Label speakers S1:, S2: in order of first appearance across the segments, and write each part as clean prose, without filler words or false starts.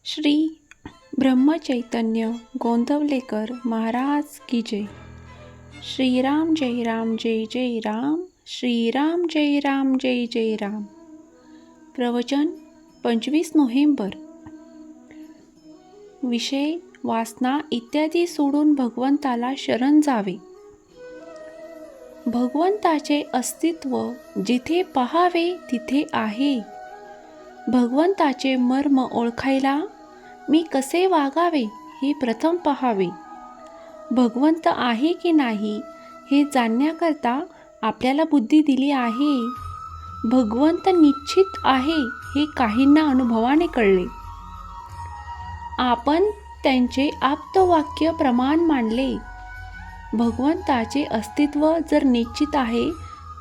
S1: श्री ब्रह्मचैतन्य गोंदवलेकर महाराज की जय. श्रीराम जय राम जय जय राम. श्रीराम जय राम जय जय राम. प्रवचन 25 नोव्हेंबर. विषय वासना इत्यादी सोडून भगवंताला शरण जावे. भगवंताचे अस्तित्व जिथे पाहावे तिथे आहे. भगवंताचे मर्म ओळखायला मी कसे वागावे हे प्रथम पहावे. भगवंत आहे की नाही हे जाणण्याकरता आपल्याला बुद्धी दिली आहे. भगवंत निश्चित आहे हे काहींना अनुभवाने कळले. आपण त्यांचे आप्तवाक्य प्रमाण मानले. भगवंताचे अस्तित्व जर निश्चित आहे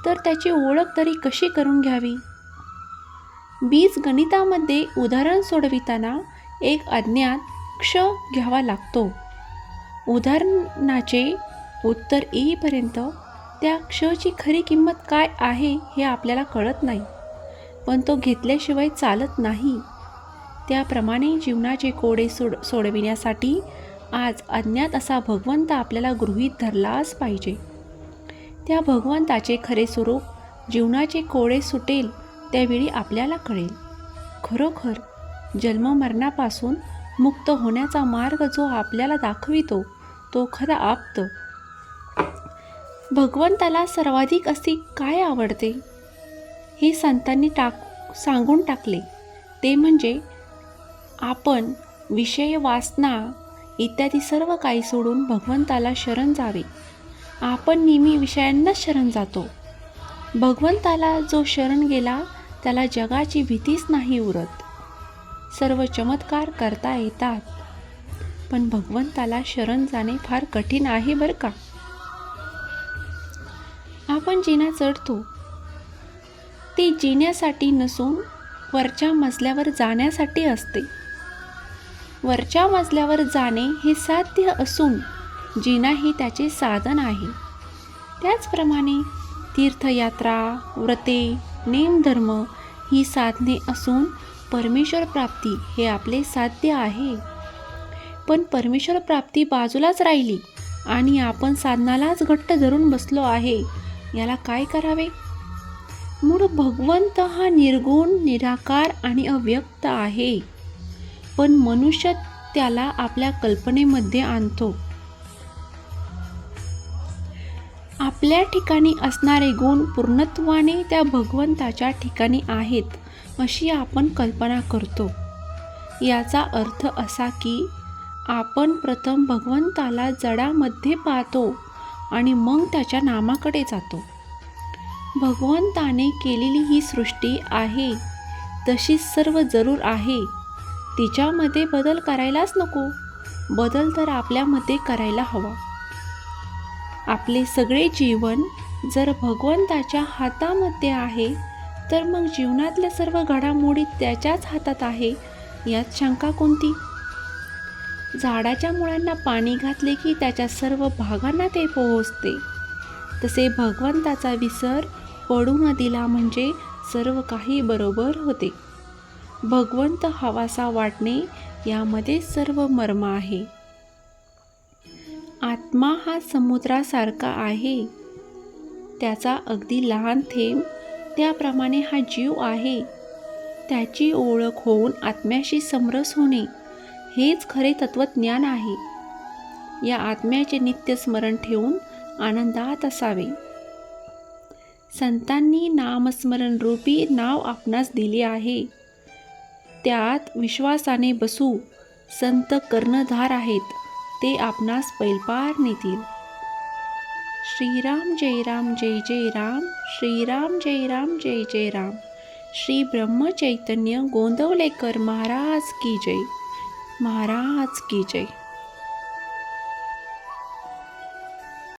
S1: तर त्याची ओळख तरी कशी करून घ्यावी. बीजगणितामध्ये उदाहरण सोडविताना एक अज्ञात क्ष घ्यावा लागतो. उदाहरणाचे उत्तर येईपर्यंत त्या क्षची खरी किंमत काय आहे हे आपल्याला कळत नाही, पण तो घेतल्याशिवाय चालत नाही. त्याप्रमाणे जीवनाचे कोडे सोडविण्यासाठी आज अज्ञात असा भगवंत आपल्याला गृहीत धरलाच पाहिजे. त्या भगवंताचे खरे स्वरूप जीवनाचे कोडे सुटेल त्यावेळी आपल्याला कळेल. खरोखर जन्ममरणापासून मुक्त होण्याचा मार्ग जो आपल्याला दाखवितो तो खरा आप्त. भगवंताला सर्वाधिक असे काय आवडते हे संतांनी सांगून टाकले. ते म्हणजे आपण विषय वासना इत्यादी सर्व काही सोडून भगवंताला शरण जावे. आपण नेहमी विषयांनाच शरण जातो. भगवंताला जो शरण गेला त्याला जगाची भीतीच नाही उरत. सर्व चमत्कार करता येतात, पण भगवंताला शरण जाणे फार कठीण आहे बरं का. आपण जिना चढतो ते जिण्यासाठी नसून वरच्या मजल्यावर जाण्यासाठी असते. वरच्या मजल्यावर जाणे हे साध्य असून जिना हे त्याचे साधन आहे. त्याचप्रमाणे तीर्थयात्रा, व्रते, नेमधर्म ही साधने असून परमेश्वर प्राप्ती हे आपले साध्य आहे. पण परमेश्वर प्राप्ती बाजूलाच राहिली आणि आपण साधनालाच घट्ट धरून बसलो आहे. याला काय करावे. मूळ भगवंत हा निर्गुण, निराकार आणि अव्यक्त आहे, पण मनुष्य त्याला आपल्या कल्पनेमध्ये आणतो. आपल्या ठिकाणी असणारे गुण पूर्णत्वाने त्या भगवंताच्या ठिकाणी आहेत अशी आपण कल्पना करतो. याचा अर्थ असा की आपण प्रथम भगवंताला जडामध्ये पाहतो आणि मग त्याच्या नामाकडे जातो. भगवंताने केलेली ही सृष्टी आहे तशी सर्व जरूर आहे. तिच्यामध्ये बदल करायलाच नको. बदल तर आपल्यामध्ये करायला हवा. आपले सगळे जीवन जर भगवंताच्या हातामध्ये आहे तर मग जीवनातल्या सर्व घडामोडी त्याच्याच हातात आहे यात शंका कोणती. झाडाच्या मुळांना पाणी घातले की त्याच्या सर्व भागांना ते पोहोचते. तसे भगवंताचा विसर पडू न दिला म्हणजे सर्व काही बरोबर होते. भगवंत हवासा वाटणे यामध्ये सर्व मर्म आहे. आत्मा हा समुद्रासारखा आहे. त्याचा अगदी लहान थेंब त्याप्रमाणे हा जीव आहे. त्याची ओळख होऊन आत्म्याशी समरस होणे हेच खरे तत्वज्ञान आहे. या आत्म्याचे नित्य स्मरण ठेवून आनंदात असावे. संतांनी नामस्मरण रूपी नाव आपणास दिले आहे. त्यात विश्वासाने बसू. संत कर्णधार आहेत, ते आपणास पैलपार नेतील. श्रीराम जय राम जय जय राम. श्रीराम जय राम जय जय राम. श्री ब्रह्मचैतन्य गोंदवलेकर महाराज की जय. महाराज की जय.